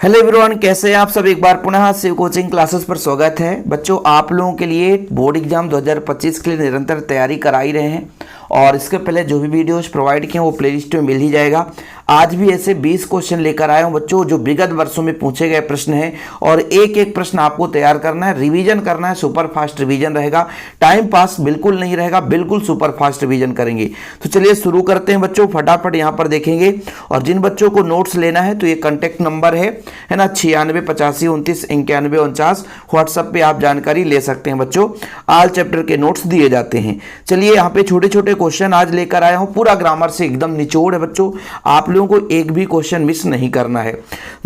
Hello everyone, कैसे हैं आप सब। एक बार पुनः शिव कोचिंग क्लासेस पर स्वागत है। बच्चों, आप लोगों के लिए बोर्ड एग्जाम 2025 के लिए निरंतर तैयारी करा ही रहे हैं और इसके पहले जो भी वीडियोस प्रोवाइड किए हैं वो प्लेलिस्ट में मिल ही जाएगा। आज भी ऐसे 20 क्वेश्चन लेकर आया हूं बच्चों, जो विगत वर्षों में पूछे गए प्रश्न हैं और एक एक प्रश्न आपको तैयार करना है, रिवीजन करना है। सुपर फास्ट रिवीजन रहेगा, टाइम पास बिल्कुल नहीं रहेगा, बिल्कुल सुपर फास्ट रिवीजन करेंगे। तो चलिए शुरू करते हैं बच्चों, फटाफट यहाँ पर देखेंगे। और जिन बच्चों को नोट्स लेना है तो ये कॉन्टैक्ट नंबर है ना, 9685299149। व्हाट्सएप पे आप जानकारी ले सकते हैं बच्चों, ऑल चैप्टर के नोट्स दिए जाते हैं। चलिए यहाँ पे छोटे छोटे क्वेश्चन आज लेकर आया हूँ, पूरा ग्रामर से एकदम निचोड़ है बच्चों, आप लोगों को एक भी क्वेश्चन मिस नहीं करना है।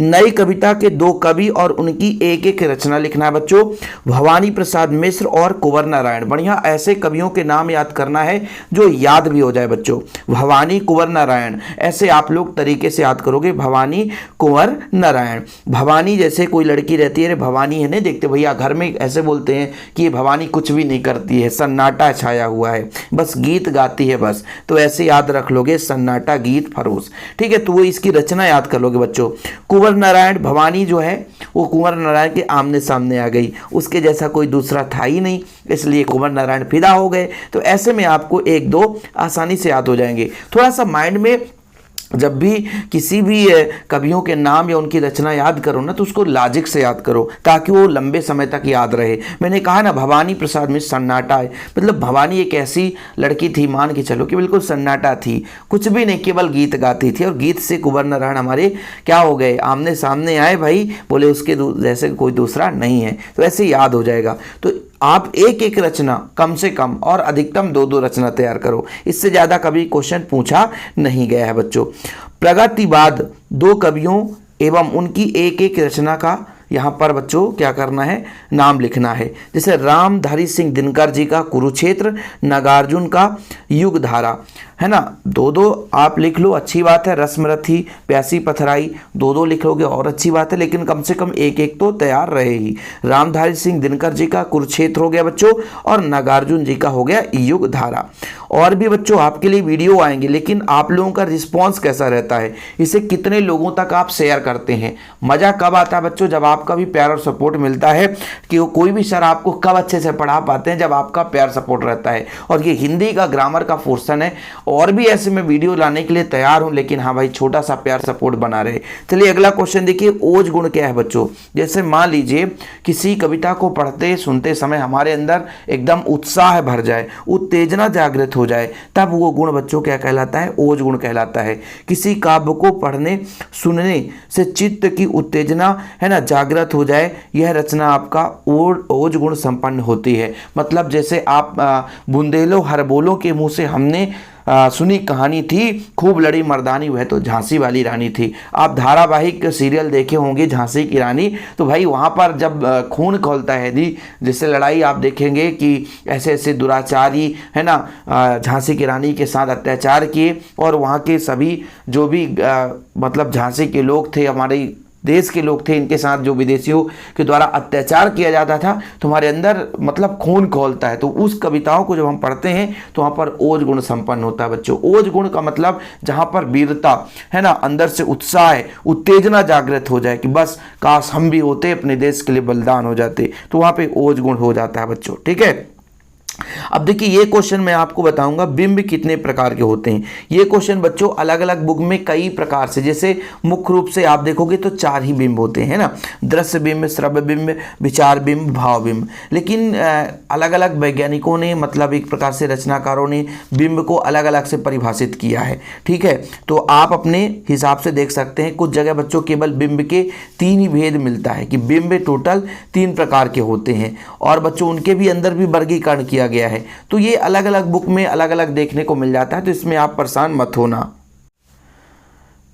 नई कविता के दो कवि और उनकी एक एक रचना लिखना है बच्चों, भवानी प्रसाद मिश्र और कुंवर नारायण। बढ़िया, ऐसे कवियों के नाम याद करना है जो याद भी हो जाए बच्चों। भवानी, कुंवर नारायण, ऐसे आप लोग तरीके से याद करोगे, भवानी, कुंवर नारायण। भवानी जैसे कोई लड़की रहती है, अरे भवानी है, नहीं देखते भैया, घर में ऐसे बोलते हैं कि ये भवानी कुछ भी नहीं करती है, सन्नाटा छाया हुआ है, बस गीत गाती है बस। तो ऐसे याद रख लोगे, सन्नाटा गीत फरोस, ठीक है। तो वो इसकी रचना याद कर लोगे बच्चों। कुंवर नारायण, भवानी जो है वो कुंवर नारायण के आमने सामने आ गई, उसके जैसा कोई दूसरा था ही नहीं, इसलिए कुंवर नारायण फिदा हो गए। तो ऐसे में आपको एक दो आसानी से याद हो जाएंगे। थोड़ा सा माइंड में जब भी किसी भी कवियों के नाम या उनकी रचना याद करो ना, तो उसको लॉजिक से याद करो ताकि वो लंबे समय तक याद रहे। मैंने कहा ना, भवानी प्रसाद मिश्र सन्नाटा है, मतलब भवानी एक ऐसी लड़की थी, मान के चलो कि बिल्कुल सन्नाटा थी, कुछ भी नहीं, केवल गीत गाती थी। और गीत से कुंवर नारायण हमारे क्या हो गए, आमने सामने आए भाई, बोले उसके जैसे कोई दूसरा नहीं है। तो ऐसे याद हो जाएगा। तो आप एक एक रचना कम से कम और अधिकतम दो दो रचना तैयार करो, इससे ज़्यादा कभी क्वेश्चन पूछा नहीं गया है बच्चों। प्रगतिवाद, दो कवियों एवं उनकी एक एक रचना का यहाँ पर बच्चों क्या करना है, नाम लिखना है। जैसे रामधारी सिंह दिनकर जी का कुरुक्षेत्र, नागार्जुन का युगधारा, है ना, दो दो आप लिख लो, अच्छी बात है। रश्मरथी, प्यासी पथराई, दो दो लिखोगे और अच्छी बात है, लेकिन कम से कम एक एक तो तैयार रहे ही। रामधारी सिंह दिनकर जी का कुरुक्षेत्र हो गया बच्चों, और नागार्जुन जी का हो गया युगधारा। और भी बच्चों आपके लिए वीडियो आएंगे, लेकिन आप लोगों का रिस्पॉन्स कैसा रहता है, इसे कितने लोगों तक आप शेयर करते हैं। मज़ा कब आता है बच्चों, जब आपका भी प्यार और सपोर्ट मिलता है। कि कोई भी सर आपको कब अच्छे से पढ़ा पाते हैं, जब आपका प्यार सपोर्ट रहता है। और ये हिंदी का ग्रामर का पोर्शन है, और भी ऐसे में वीडियो लाने के लिए तैयार हूं, लेकिन हाँ भाई, छोटा सा प्यार सपोर्ट बना रहे। चलिए अगला क्वेश्चन देखिए, ओज गुण क्या है बच्चों। जैसे मान लीजिए किसी कविता को पढ़ते सुनते समय हमारे अंदर एकदम उत्साह भर जाए, उत्तेजना जागृत हो जाए, तब वो गुण बच्चों क्या कहलाता है, ओज गुण कहलाता है। किसी काव्य को पढ़ने सुनने से चित्त की उत्तेजना, है ना, जागृत हो जाए, यह रचना आपका ओज गुण संपन्न होती है। मतलब जैसे आप बुंदेलो हरबोलों के मुंह से हमने सुनी कहानी थी, खूब लड़ी मर्दानी, वह तो झांसी वाली रानी थी। आप धारावाहिक सीरियल देखे होंगे झांसी की रानी, तो भाई वहाँ पर जब खून खौलता है दी, जैसे लड़ाई आप देखेंगे कि ऐसे ऐसे दुराचारी, है ना, झांसी की रानी के साथ अत्याचार किए, और वहाँ के सभी जो भी मतलब झांसी के लोग थे, हमारे देश के लोग थे, इनके साथ जो विदेशियों के द्वारा अत्याचार किया जाता था, तुम्हारे अंदर मतलब खून खौलता है। तो उस कविताओं को जब हम पढ़ते हैं तो वहाँ पर ओज गुण संपन्न होता है बच्चों। ओज गुण का मतलब जहाँ पर वीरता, है ना, अंदर से उत्साह है, उत्तेजना जागृत हो जाए कि बस काश हम भी होते, अपने देश के लिए बलिदान हो जाते, तो वहाँ पे ओज गुण हो जाता है बच्चों, ठीक है। अब देखिए ये क्वेश्चन मैं आपको बताऊंगा, बिंब कितने प्रकार के होते हैं। ये क्वेश्चन बच्चों अलग अलग बुक में कई प्रकार से, जैसे मुख्य रूप से आप देखोगे तो 4 ही बिंब होते हैं ना, दृश्य बिंब, श्रव्य बिंब, विचार बिंब, भाव बिंब। लेकिन अलग अलग वैज्ञानिकों ने, मतलब एक प्रकार से रचनाकारों ने बिंब को अलग अलग से परिभाषित किया है, ठीक है। तो आप अपने हिसाब से देख सकते हैं। कुछ जगह बच्चों केवल बिंब के 3 ही भेद मिलता है कि बिंब टोटल 3 प्रकार के होते हैं, और बच्चों उनके भी अंदर भी वर्गीकरण किया गया है। तो ये अलग अलग बुक में अलग अलग देखने को मिल जाता है, तो इसमें आप परेशान मत होना।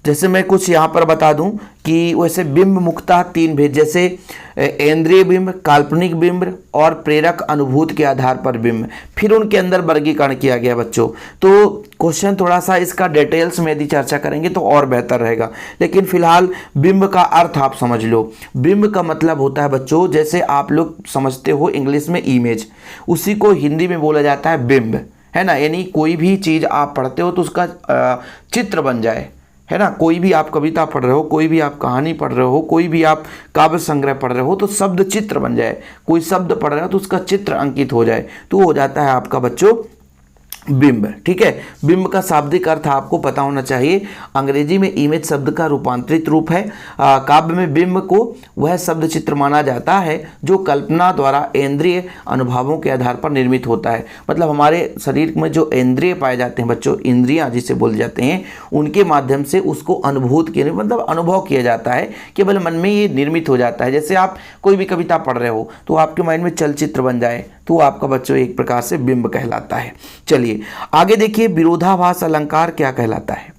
जैसे मैं कुछ यहाँ पर बता दूं कि वैसे बिंब मुख्यतः 3 भेद, जैसे इंद्रिय बिंब, काल्पनिक बिंब और प्रेरक अनुभूति के आधार पर बिंब, फिर उनके अंदर वर्गीकरण किया गया बच्चों। तो क्वेश्चन थोड़ा सा इसका डिटेल्स में यदि चर्चा करेंगे तो और बेहतर रहेगा, लेकिन फिलहाल बिंब का अर्थ आप समझ लो। बिंब का मतलब होता है बच्चों, जैसे आप लोग समझते हो इंग्लिश में इमेज, उसी को हिंदी में बोला जाता है बिंब, है ना। यानी कोई भी चीज़ आप पढ़ते हो तो उसका चित्र बन जाए, है ना, कोई भी आप कविता पढ़ रहे हो, कोई भी आप कहानी पढ़ रहे हो, कोई भी आप काव्य संग्रह पढ़ रहे हो, तो शब्द चित्र बन जाए। कोई शब्द पढ़ रहे हो तो उसका चित्र अंकित हो जाए, तो हो जाता है आपका बच्चों बिंब। ठीक है, बिंब का शाब्दिक अर्थ आपको पता होना चाहिए। अंग्रेजी में इमेज शब्द का रूपांतरित रूप है। काव्य में बिंब को वह शब्द चित्र माना जाता है जो कल्पना द्वारा इंद्रिय अनुभवों के आधार पर निर्मित होता है। मतलब हमारे शरीर में जो इंद्रिय पाए जाते हैं बच्चों, इंद्रियां जिसे बोले जाते हैं, उनके माध्यम से उसको अनुभूत किया, मतलब अनुभव किया जाता है, केवल मन में ये निर्मित हो जाता है। जैसे आप कोई भी कविता पढ़ रहे हो तो आपके माइंड में चलचित्र बन जाए, तो आपका बच्चों एक प्रकार से बिंब कहलाता है। चलिए आगे देखिए, विरोधाभास अलंकार क्या कहलाता है।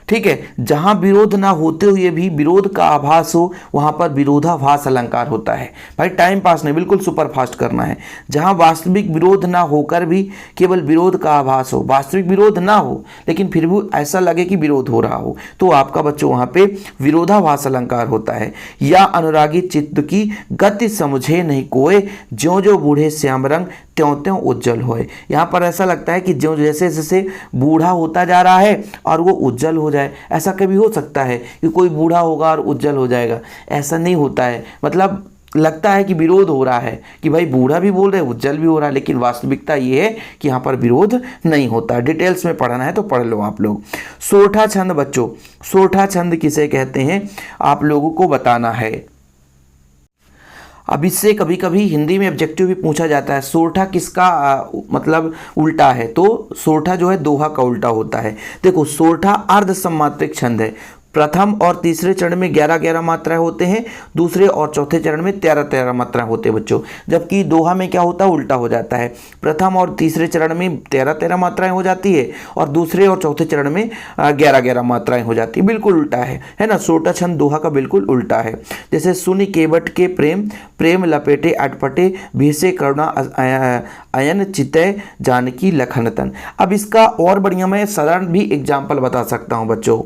ठीक है, जहां विरोध ना होते हुए भी विरोध का आभास हो, वहां पर विरोधाभास अलंकार होता है। भाई टाइम पास नहीं, बिल्कुल सुपर फास्ट करना है। जहां वास्तविक विरोध ना होकर भी केवल विरोध का आभास हो, वास्तविक विरोध ना हो लेकिन फिर भी ऐसा लगे कि विरोध हो रहा हो, तो आपका बच्चों वहां पे विरोधाभास अलंकार होता है। या अनुरागी चित्त की गति समझे नहीं कोय, ज्यों ज्यों बूढ़े श्याम रंग त्यों त्यों उज्जवल होए। यहाँ पर ऐसा लगता है कि जो जैसे जैसे बूढ़ा होता जा रहा है और वो उज्जवल हो जाए। ऐसा कभी हो सकता है कि कोई बूढ़ा होगा और उज्जवल हो जाएगा? ऐसा नहीं होता है। मतलब लगता है कि विरोध हो रहा है, कि भाई बूढ़ा भी बोल रहे उज्जवल भी हो रहा है, लेकिन वास्तविकता ये है कि यहाँ पर विरोध नहीं होता। डिटेल्स में पढ़ना है तो पढ़ लो आप लोग। सोरठा छंद बच्चों, सोरठा छंद किसे कहते हैं आप लोगों को बताना है। अब इससे कभी कभी हिंदी में ऑब्जेक्टिव भी पूछा जाता है, सोरठा किसका मतलब उल्टा है? तो सोरठा जो है दोहा का उल्टा होता है। देखो, सोरठा अर्ध सम्मात्रिक छंद है। प्रथम और तीसरे चरण में 11-11 मात्राएं होते हैं, दूसरे और चौथे चरण में 13-13 मात्राएं होते हैं बच्चों। जबकि दोहा में क्या होता है, उल्टा हो जाता है। प्रथम और तीसरे चरण में 13-13 मात्राएं हो जाती है और दूसरे और चौथे चरण में 11-11 मात्राएं हो जाती है। बिल्कुल उल्टा है ना। सोरठा छंद दोहा का बिल्कुल उल्टा है। जैसे सुनि केवट के प्रेम, प्रेम लपेटे अटपटे, भीसे करुणा अयन चितय जानकी लखन तन। अब इसका और बढ़िया मैं साधारण भी एग्जाम्पल बता सकता हूँ बच्चों।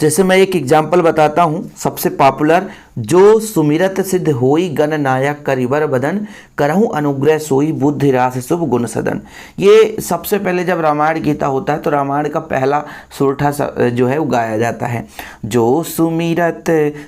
जैसे मैं एक एग्जाम्पल बताता हूँ सबसे पॉपुलर, जो सुमिरत सिद्ध होई गण नायक करिबर बदन, करहु अनुग्रह सोई बुद्धि रास शुभ गुण सदन। ये सबसे पहले जब रामायण गीता होता है तो रामायण का पहला सोरठा जो है वो गाया जाता है। जो सुमिरत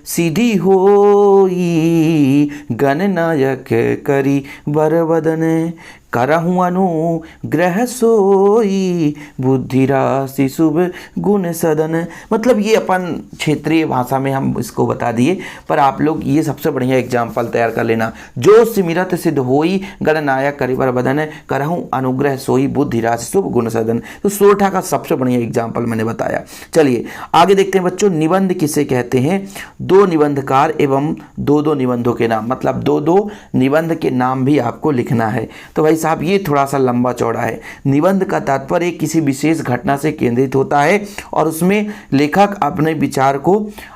सिद्धि होई गण नायक करिबर बदन, करहु अनुग्रह सोई बुद्धि राशि शुभ गुण सदन। मतलब ये अपन क्षेत्रीय भाषा में हम इसको बता दिए, पर आप लोग ये सबसे बढ़िया एग्जाम्पल तैयार कर लेना। जो सिमिरत सिद्ध होई गणनायक करिबर बदन, करहु अनुग्रह सोई बुद्धि राशि शुभ गुण सदन। तो सोरठा का सबसे बढ़िया एग्जाम्पल मैंने बताया। चलिए आगे देखते हैं बच्चों, निबंध किसे कहते हैं। दो निबंधकार एवं दो निबंधों के नाम, मतलब दो निबंध के नाम भी आपको लिखना है। तो भाई साहब ये थोड़ा सा लंबा चौड़ा है। निबंध का तात्पर्य किसी विशेष घटना से केंद्रित होता है और उसमें लेखक अपने विचार को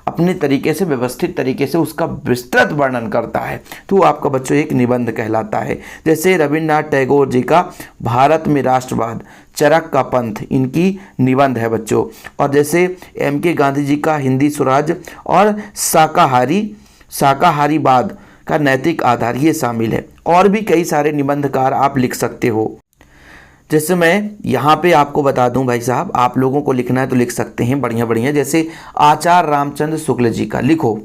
अपने तरीके से, व्यवस्थित तरीके से उसका विस्तृत वर्णन करता है, तो आपका बच्चों एक निबंध कहलाता है। जैसे रविन्द्रनाथ टैगोर जी का भारत में राष्ट्रवाद, चरक का पंथ, इनकी निबंध है बच्चों। और जैसे M.K. गांधी जी का हिंदी स्वराज और शाकाहारीवाद का नैतिक आधार, ये शामिल है। और भी कई सारे निबंधकार आप लिख सकते हो। जैसे मैं यहाँ पे आपको बता दूं भाई साहब, आप लोगों को लिखना है तो लिख सकते हैं बढ़िया बढ़िया। जैसे आचार्य रामचंद्र शुक्ल जी का लिखो,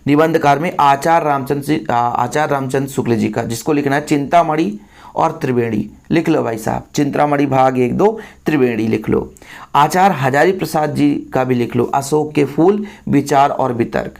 निबंधकार में आचार्य रामचंद्र शुक्ल जी का, जिसको लिखना है चिंतामणि और त्रिवेणी, लिख लो भाई साहब। चिंतामणि भाग 1-2, त्रिवेणी लिख लो। आचार्य हजारी प्रसाद जी का भी लिख लो, अशोक के फूल, विचार और वितर्क।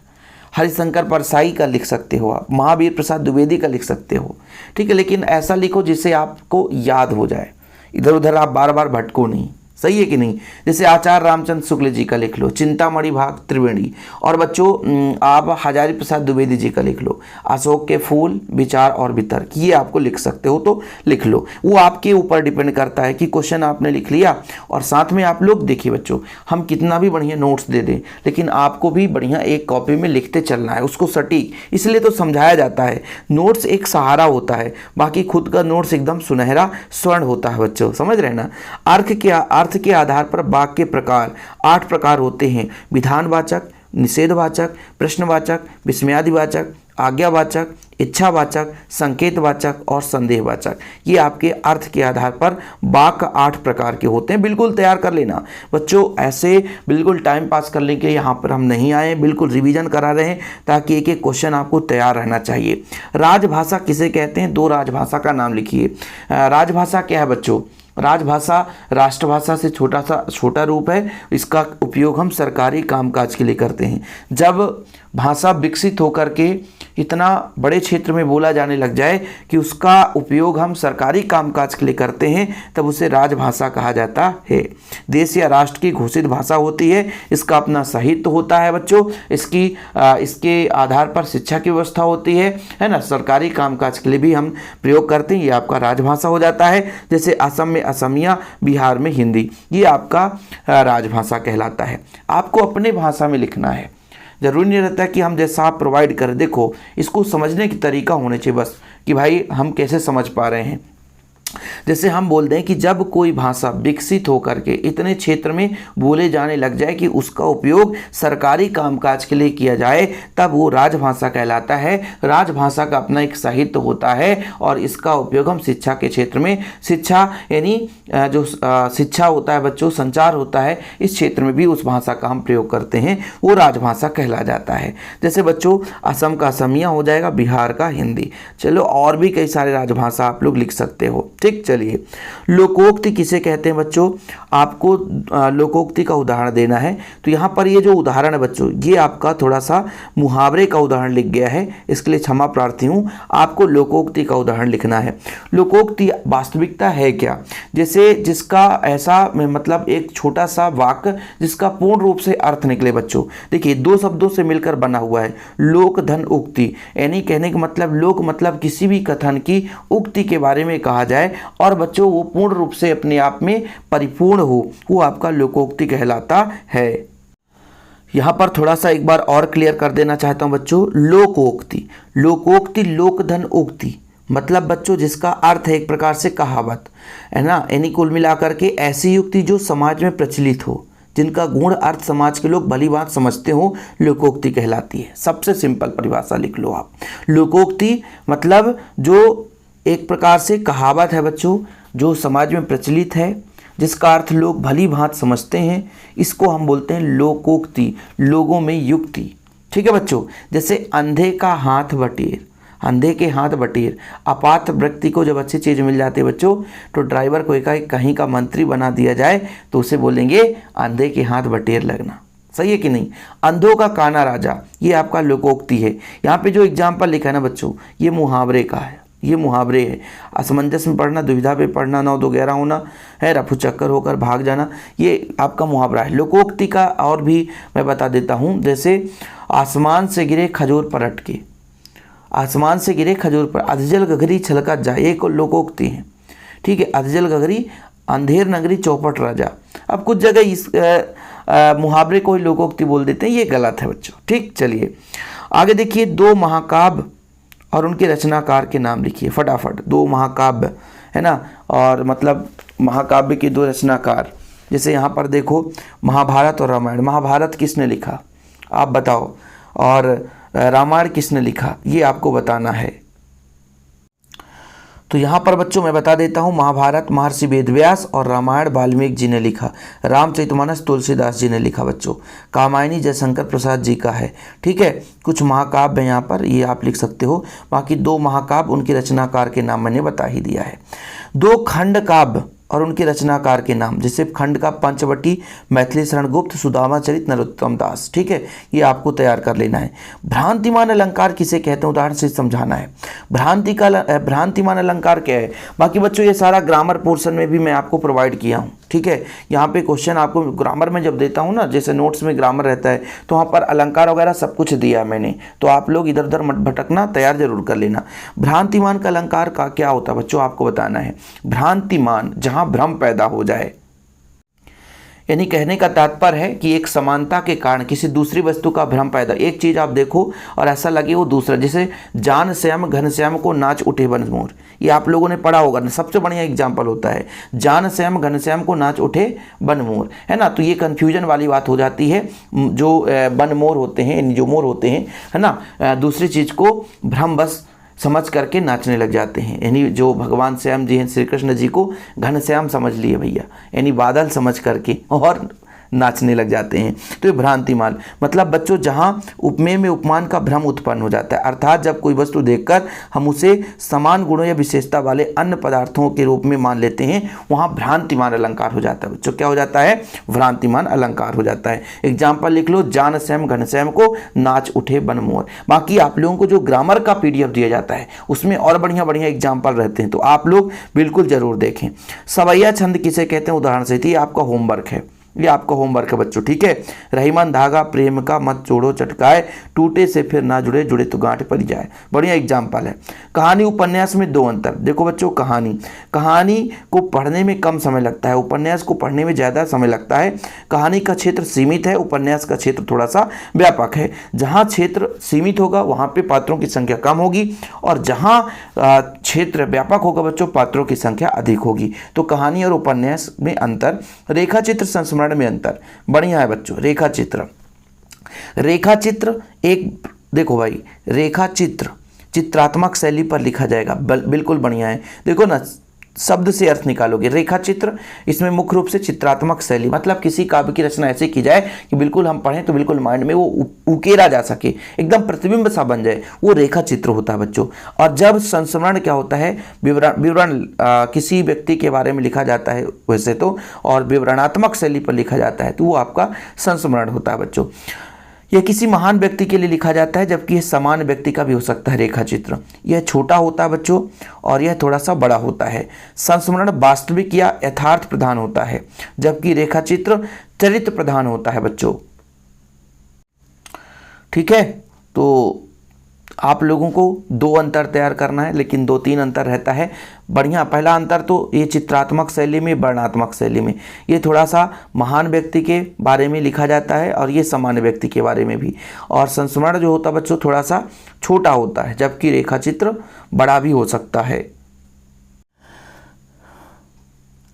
हरिशंकर परसाई का लिख सकते हो आप, महावीर प्रसाद द्विवेदी का लिख सकते हो। ठीक है, लेकिन ऐसा लिखो जिससे आपको याद हो जाए, इधर उधर आप बार बार भटको नहीं। सही है कि नहीं। जैसे आचार्य रामचंद्र शुक्ल जी का लिख लो, चिंतामणि भाग त्रिवेणी। और बच्चों आप हजारी प्रसाद द्विवेदी जी का लिख लो, अशोक के फूल, विचार और वितर्क। ये आपको लिख सकते हो तो लिख लो, वो आपके ऊपर डिपेंड करता है कि क्वेश्चन आपने लिख लिया। और साथ में आप लोग देखिए बच्चों, हम कितना भी बढ़िया नोट्स दे दें, लेकिन आपको भी बढ़िया एक कॉपी में लिखते चलना है, उसको सटीक। इसलिए तो समझाया जाता है, नोट्स एक सहारा होता है, बाकी खुद का नोट्स एकदम सुनहरा स्वर्ण होता है बच्चों, समझ रहे ना। अर्थ के आधार पर वाक्य के प्रकार 8 प्रकार होते हैं: विधानवाचक, निषेधवाचक, प्रश्नवाचक, विस्मयादिवाचक, आज्ञावाचक, इच्छावाचक, संकेतवाचक और संदेहवाचक। ये आपके अर्थ के आधार पर वाक्य 8 प्रकार के होते हैं। बिल्कुल तैयार कर लेना बच्चों, ऐसे बिल्कुल टाइम पास करने के यहाँ पर हम नहीं आए, बिल्कुल रिवीजन करा रहे हैं ताकि एक एक क्वेश्चन आपको तैयार रहना चाहिए। राजभाषा किसे कहते हैं? 2 राजभाषा का नाम लिखिए। राजभाषा क्या है बच्चों? राजभाषा राष्ट्रभाषा से छोटा रूप है। इसका उपयोग हम सरकारी कामकाज के लिए करते हैं। जब भाषा विकसित होकर के इतना बड़े क्षेत्र में बोला जाने लग जाए कि उसका उपयोग हम सरकारी कामकाज के लिए करते हैं, तब उसे राजभाषा कहा जाता है। देश या राष्ट्र की घोषित भाषा होती है। इसका अपना साहित्य होता है बच्चों। इसके आधार पर शिक्षा की व्यवस्था होती है ना। सरकारी कामकाज के लिए भी हम प्रयोग करते हैं। ये आपका राजभाषा हो जाता है। जैसे असम में असमिया, बिहार में हिंदी, ये आपका राजभाषा कहलाता है। आपको अपने भाषा में लिखना है। जरूरी नहीं रहता कि हम जैसा आप प्रोवाइड करें। देखो, इसको समझने की तरीका होने चाहिए बस, कि भाई हम कैसे समझ पा रहे हैं। जैसे हम बोलते हैं कि जब कोई भाषा विकसित होकर के इतने क्षेत्र में बोले जाने लग जाए कि उसका उपयोग सरकारी कामकाज के लिए किया जाए, तब वो राजभाषा कहलाता है। राजभाषा का अपना एक साहित्य होता है और इसका उपयोग हम शिक्षा के क्षेत्र में, शिक्षा यानी जो शिक्षा होता है बच्चों, संचार होता है, इस क्षेत्र में भी उस भाषा का हम प्रयोग करते हैं, वो राजभाषा कहला जाता है। जैसे बच्चों असम का असमिया हो जाएगा, बिहार का हिंदी। चलो, और भी कई सारे राजभाषा आप लोग लिख सकते हो। ठीक, चलिए, लोकोक्ति किसे कहते हैं बच्चों? आपको लोकोक्ति का उदाहरण देना है। तो यहाँ पर ये जो उदाहरण है बच्चों, ये आपका थोड़ा सा मुहावरे का उदाहरण लिख गया है, इसके लिए क्षमा प्रार्थी हूँ। आपको लोकोक्ति का उदाहरण लिखना है। लोकोक्ति वास्तविकता है क्या? जैसे जिसका ऐसा मतलब एक छोटा सा वाक्य जिसका पूर्ण रूप से अर्थ निकले बच्चों। देखिए, 2 शब्दों से मिलकर बना हुआ है। लोक धन उक्ति, यानी कहने का मतलब लोक मतलब किसी भी कथन की उक्ति के बारे में कहा जाए और बच्चों वो पूर्ण रूप से अपने आप में परिपूर्ण हो, वो आपका लोकोक्ति कहलाता है। यहाँ पर थोड़ा सा एक बार और क्लियर कर देना चाहता हूँ बच्चों। लोकोक्ति, लोकोक्ति लोकधन उक्ति मतलब बच्चों जिसका अर्थ है एक प्रकार से कहावत, है ना। यानी कुल मिलाकर के ऐसी युक्ति जो समाज में प्रचलित हो, जिनका गुण अर्थ समाज के लोग भली बात समझते हो, लोकोक्ति कहलाती है। सबसे सिंपल परिभाषा लिख लो आप। लोकोक्ति मतलब जो एक प्रकार से कहावत है बच्चों, जो समाज में प्रचलित है, जिसका अर्थ लोग भली भांति समझते हैं, इसको हम बोलते हैं लोकोक्ति, लोगों में युक्ति। ठीक है बच्चों। जैसे अंधे का हाथ बटेर, अंधे के हाथ बटेर। अपात्र व्यक्ति को जब अच्छी चीज़ मिल जाती है बच्चों, तो ड्राइवर को कहीं का मंत्री बना दिया जाए तो उसे बोलेंगे अंधे के हाथ बटेर लगना। सही है कि नहीं? अंधों का काना राजा, ये आपका लोकोक्ति है। यहाँ पे जो एग्जाम्पल लिखा है ना बच्चों, ये मुहावरे का है। ये मुहावरे है। असमंजस में पढ़ना, दुविधा पे पढ़ना, 9 2 11 होना है, रफू चक्कर होकर भाग जाना, ये आपका मुहावरा है। लोकोक्ति का और भी मैं बता देता हूँ। जैसे आसमान से गिरे खजूर पर अटके, आसमान से गिरे खजूर पर, अधजल गगरी छलका जाए, एक लोकोक्ति है। ठीक है, अधजल गगरी अंधेर नगरी चौपट राजा। अब कुछ जगह इस मुहावरे को ही लोकोक्ति बोल देते हैं, ये गलत है बच्चों। ठीक, चलिए आगे देखिए। 2 महाकाव्य और उनके रचनाकार के नाम लिखिए फटाफट। 2 महाकाव्य है ना, और मतलब महाकाव्य के 2 रचनाकार। जैसे यहाँ पर देखो, महाभारत और रामायण। महाभारत किसने लिखा आप बताओ, और रामायण किसने लिखा ये आपको बताना है। तो यहाँ पर बच्चों मैं बता देता हूँ, महाभारत महर्षि वेदव्यास और रामायण वाल्मीकि जी ने लिखा। रामचरितमानस तुलसीदास जी ने लिखा बच्चों। कामायनी जयशंकर प्रसाद जी का है। ठीक है, कुछ महाकाव्य यहाँ पर ये आप लिख सकते हो। बाकी 2 महाकाव्य उनके रचनाकार के नाम मैंने बता ही दिया है। 2 खंड काव्य और उनके रचनाकार के नाम, जैसे खंड का पंचवटी, मैथिली शरण गुप्त, सुदामा चरित, नरोत्तम दास। ठीक है, ये आपको तैयार कर लेना है। भ्रांतिमान अलंकार किसे कहते हैं, उदाहरण से समझाना है। भ्रांतिमान अलंकार क्या है? बाकी बच्चों ये सारा ग्रामर पोर्शन में भी मैं आपको प्रोवाइड किया हूँ। ठीक है, यहाँ पे क्वेश्चन आपको ग्रामर में जब देता हूँ ना, जैसे नोट्स में ग्रामर रहता है, तो वहाँ पर अलंकार वगैरह सब कुछ दिया है मैंने, तो आप लोग इधर उधर मत भटकना, तैयार जरूर कर लेना। भ्रांतिमान का अलंकार का क्या होता है बच्चों, आपको बताना है। भ्रांतिमान, जहाँ भ्रम पैदा हो जाए, यानी कहने का तात्पर्य है कि एक समानता के कारण किसी दूसरी वस्तु का भ्रम पैदा, एक चीज आप देखो और ऐसा लगे वो दूसरा, जैसे जान श्याम घनश्याम को नाच उठे बन मोर, ये आप लोगों ने पढ़ा होगा ना, सबसे बढ़िया एग्जाम्पल होता है जान श्याम घनश्याम को नाच उठे बन मोर, है ना। तो ये कंफ्यूजन वाली बात हो जाती है, जो बन मोर होते हैं, जो मोर होते हैं, है ना, दूसरी चीज को भ्रम बस समझ करके नाचने लग जाते हैं। यानी जो भगवान श्याम जी हैं, श्री कृष्ण जी को घनश्याम समझ लिए भैया, यानी बादल समझ करके और नाचने लग जाते हैं। तो ये भ्रांतिमान मतलब बच्चों जहाँ उपमेय में उपमान का भ्रम उत्पन्न हो जाता है, अर्थात जब कोई वस्तु देखकर हम उसे समान गुणों या विशेषता वाले अन्य पदार्थों के रूप में मान लेते हैं, वहाँ भ्रांतिमान अलंकार हो जाता है बच्चों। क्या हो जाता है? भ्रांतिमान अलंकार हो जाता है। एग्जाम्पल लिख लो, जान श्याम घनश्याम को नाच उठे बन मोर। बाकी आप लोगों को जो ग्रामर का PDF दिया जाता है उसमें और बढ़िया बढ़िया एग्जाम्पल रहते हैं, तो आप लोग बिल्कुल जरूर देखें। सवैया छंद किसे कहते हैं उदाहरण से, ये आपका होमवर्क है, ये आपका होमवर्क है बच्चों, ठीक है। रहीमन धागा प्रेम का मत जोड़ो चटकाए, टूटे से फिर ना जुड़े, जुड़े तो गांठ पड़ जाए। बढ़िया एग्जाम्पल है। कहानी उपन्यास में दो अंतर। देखो बच्चों, कहानी को पढ़ने में कम समय लगता है, उपन्यास को पढ़ने में ज़्यादा समय लगता है। कहानी का क्षेत्र सीमित है, उपन्यास का क्षेत्र थोड़ा सा व्यापक है। जहाँ क्षेत्र सीमित होगा वहाँ पे पात्रों की संख्या कम होगी, और जहाँ क्षेत्र व्यापक होगा बच्चों पात्रों की संख्या अधिक होगी। तो कहानी और उपन्यास में अंतर। रेखा चित्र संस्मरण में अंतर। बढ़िया है बच्चों। रेखा चित्र एक, देखो भाई, रेखा चित्र चित्रात्मक शैली पर लिखा जाएगा, बिल्कुल बढ़िया है। देखो ना, शब्द से अर्थ निकालोगे। रेखा चित्र इसमें मुख्य रूप से चित्रात्मक शैली, मतलब किसी काव्य की रचना ऐसे की जाए कि बिल्कुल हम पढ़ें तो बिल्कुल माइंड में वो उकेरा जा सके, एकदम प्रतिबिंब सा बन जाए, वो रेखा चित्र होता है बच्चों। और जब संस्मरण क्या होता है, विवरण किसी व्यक्ति के बारे में लिखा जाता है वैसे तो, और विवरणात्मक शैली पर लिखा जाता है तो वो आपका संस्मरण होता है बच्चों। यह किसी महान व्यक्ति के लिए लिखा जाता है, जबकि यह सामान्य व्यक्ति का भी हो सकता है। रेखा चित्र यह छोटा होता है बच्चों, और यह थोड़ा सा बड़ा होता है। संस्मरण वास्तविक या यथार्थ प्रधान होता है, जबकि रेखा चित्र चरित्र प्रधान होता है बच्चों। ठीक है, तो आप लोगों को दो अंतर तैयार करना है, लेकिन 2-3 अंतर रहता है। बढ़िया, पहला अंतर तो ये चित्रात्मक शैली में, वर्णनात्मक शैली में, ये थोड़ा सा महान व्यक्ति के बारे में लिखा जाता है, और ये सामान्य व्यक्ति के बारे में भी। और संस्मरण जो होता है बच्चों थोड़ा सा छोटा होता है, जबकि रेखा चित्र बड़ा भी हो सकता है।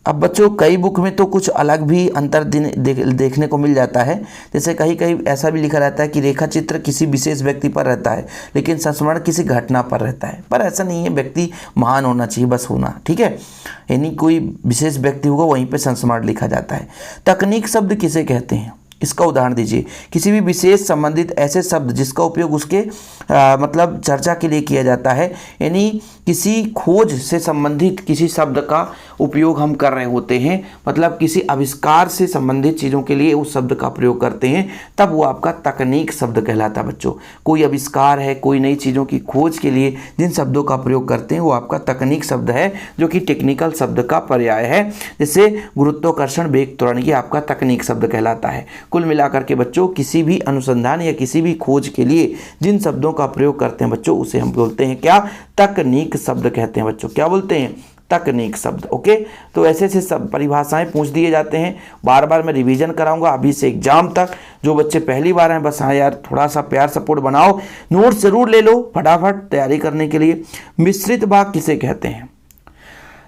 अब बच्चों कई बुक में तो कुछ अलग भी अंतर देखने को मिल जाता है। जैसे कहीं कहीं ऐसा भी लिखा रहता है कि रेखा चित्र किसी विशेष व्यक्ति पर रहता है, लेकिन संस्मरण किसी घटना पर रहता है। पर ऐसा नहीं है, व्यक्ति महान होना चाहिए, बस होना, ठीक है। यानी कोई विशेष व्यक्ति होगा वहीं पे संस्मरण लिखा जाता है। तकनीक शब्द किसे कहते हैं, इसका उदाहरण दीजिए। किसी भी विशेष संबंधित ऐसे शब्द जिसका उपयोग उसके मतलब चर्चा के लिए किया जाता है, यानी किसी खोज से संबंधित किसी शब्द का उपयोग हम कर रहे होते हैं, मतलब किसी आविष्कार से संबंधित चीज़ों के लिए उस शब्द का प्रयोग करते हैं, तब वो आपका तकनीक शब्द कहलाता है बच्चों। कोई आविष्कार है, कोई नई चीज़ों की खोज के लिए जिन शब्दों का प्रयोग करते हैं वो आपका तकनीक शब्द है, जो कि टेक्निकल शब्द का पर्याय है। जैसे गुरुत्वाकर्षण वेग त्वरण, ये आपका तकनीक शब्द कहलाता है। कुल मिलाकर के बच्चों किसी भी अनुसंधान या किसी भी खोज के लिए जिन शब्दों का प्रयोग करते हैं बच्चों, उसे हम बोलते हैं क्या, तकनीक शब्द कहते हैं बच्चों। क्या बोलते हैं, तकनीक शब्द। ओके, तो ऐसे ऐसे सब परिभाषाएं पूछ दिए जाते हैं। बार बार मैं रिवीजन कराऊंगा अभी से एग्जाम तक। जो बच्चे पहली बार हैं, बस हाँ यार थोड़ा सा प्यार सपोर्ट बनाओ, नोट्स जरूर ले लो फटाफट तैयारी करने के लिए। मिश्रित वाक्य किसे कहते हैं,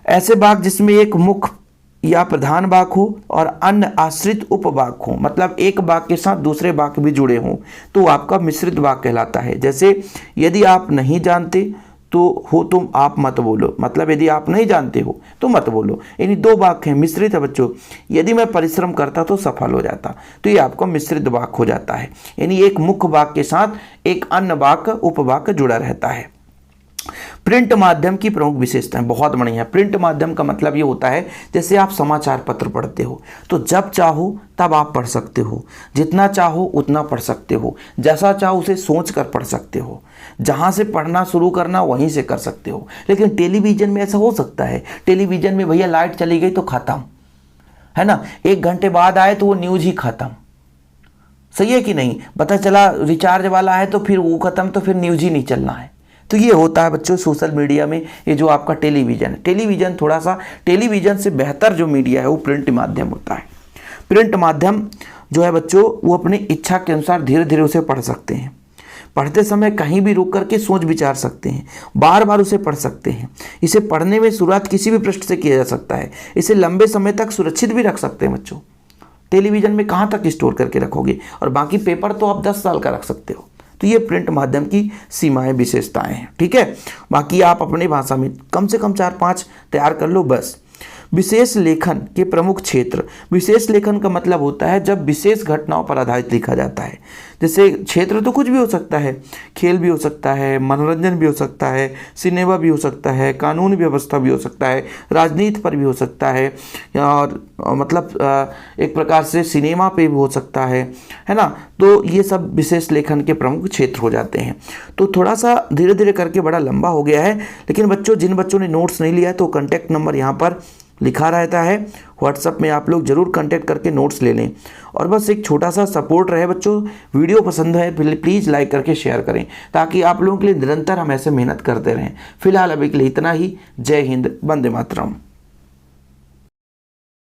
ऐसे वाक्य जिसमें एक मुख्य या प्रधान वाक्य हो और अन्य आश्रित उपवाक्य हो, मतलब एक वाक्य के साथ दूसरे वाक्य भी जुड़े हों, तो आपका मिश्रित वाक्य कहलाता है। जैसे यदि आप नहीं जानते तो हो तुम आप मत बोलो, मतलब यदि आप नहीं जानते हो तो मत बोलो। यानी दो वाक्य हैं, मिश्रित है बच्चों। यदि मैं परिश्रम करता तो सफल हो जाता, तो ये आपका मिश्रित वाक्य हो जाता है। यानी एक मुख्य वाक्य के साथ एक अन्य वाक्य उपवाक्य जुड़ा रहता है। प्रिंट माध्यम की प्रमुख विशेषताएं, बहुत बढ़िया। प्रिंट माध्यम का मतलब ये होता है, जैसे आप समाचार पत्र पढ़ते हो तो जब चाहो तब आप पढ़ सकते हो, जितना चाहो उतना पढ़ सकते हो, जैसा चाहो उसे सोच कर पढ़ सकते हो, जहां से पढ़ना शुरू करना वहीं से कर सकते हो। लेकिन टेलीविजन में ऐसा हो सकता है, टेलीविजन में भैया लाइट चली गई तो खत्म, है ना, 1 घंटे बाद आए तो वो न्यूज ही खत्म। सही है कि नहीं, पता चला रिचार्ज वाला है तो फिर वो खत्म, तो फिर न्यूज ही नहीं चलना है। तो ये होता है बच्चों सोशल मीडिया में, ये जो आपका टेलीविज़न है। टेलीविज़न थोड़ा सा, टेलीविज़न से बेहतर जो मीडिया है वो प्रिंट माध्यम होता है। प्रिंट माध्यम जो है बच्चों वो अपनी इच्छा के अनुसार धीरे धीरे उसे पढ़ सकते हैं। पढ़ते समय कहीं भी रुक करके सोच विचार सकते हैं, बार बार उसे पढ़ सकते हैं। इसे पढ़ने में शुरुआत किसी भी पृष्ठ से किया जा सकता है। इसे लंबे समय तक सुरक्षित भी रख सकते हैं बच्चों। टेलीविजन में कहाँ तक स्टोर करके रखोगे, और बाकी पेपर तो आप 10 साल का रख सकते हो। तो ये प्रिंट माध्यम की सीमाएं, विशेषताएं हैं, ठीक है। बाकी आप अपनी भाषा में कम से कम 4-5 तैयार कर लो बस। विशेष लेखन के प्रमुख क्षेत्र। विशेष लेखन का मतलब होता है जब विशेष घटनाओं पर आधारित लिखा जाता है। जैसे क्षेत्र तो कुछ भी हो सकता है, खेल भी हो सकता है, मनोरंजन भी हो सकता है, सिनेमा भी हो सकता है, कानून व्यवस्था भी हो सकता है, राजनीति पर भी हो सकता है, और मतलब एक प्रकार से सिनेमा पे भी हो सकता है ना। तो ये सब विशेष लेखन के प्रमुख क्षेत्र हो जाते हैं। तो थोड़ा सा धीरे धीरे करके बड़ा लंबा हो गया है, लेकिन बच्चों जिन बच्चों ने नोट्स नहीं लिया है तो कॉन्टैक्ट नंबर यहाँ पर लिखा रहता है। व्हाट्सएप में आप लोग ज़रूर कांटेक्ट करके नोट्स ले लें। और बस एक छोटा सा सपोर्ट रहे बच्चों, वीडियो पसंद है प्लीज़ लाइक करके शेयर करें, ताकि आप लोगों के लिए निरंतर हम ऐसे मेहनत करते रहें। फिलहाल अभी के लिए इतना ही। जय हिंद, वंदे मातरम।